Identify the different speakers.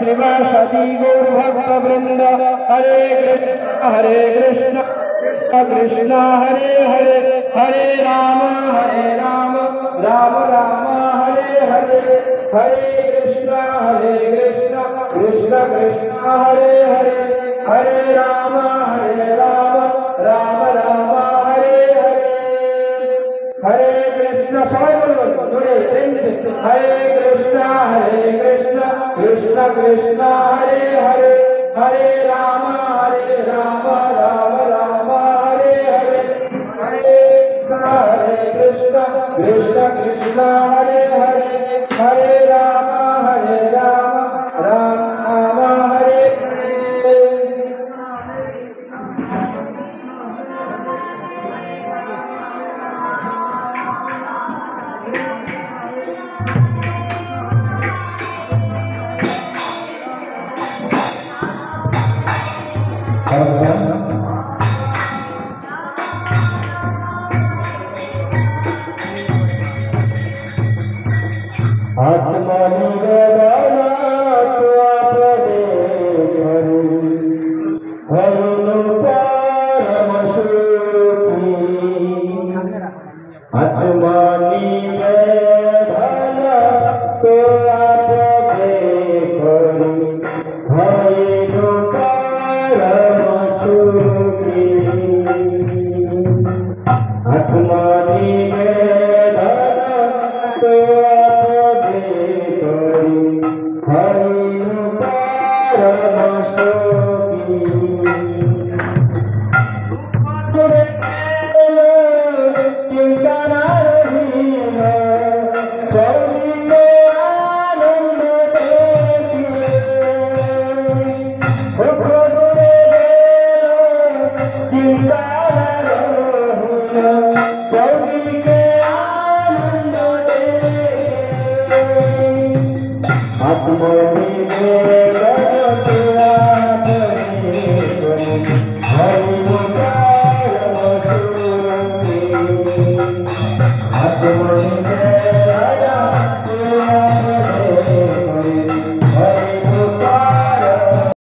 Speaker 1: श्रीवासदि गौर भक्त वृंद हरे कृष्ण कृष्ण हरे हरे हरे राम राम राम हरे हरे हरे कृष्ण कृष्ण कृष्ण हरे हरे हरे राम राम राम हरे हरे हरे कृष्ण सबाई बोलो जोड़े प्रेम से हरे कृष्ण कृष्ण कृष्ण हरे हरे हरे राम राम राम हरे हरे हरे कृष्ण कृष्ण कृष्ण हरे हरे हरे राम राम हरे हरे आत्मा निवेदना तो आपदे हरुनु परम सुखी आत्मा निवेदना तो आपदे हरुनु परम सुखी आत्मा निवेदना तो आत्मा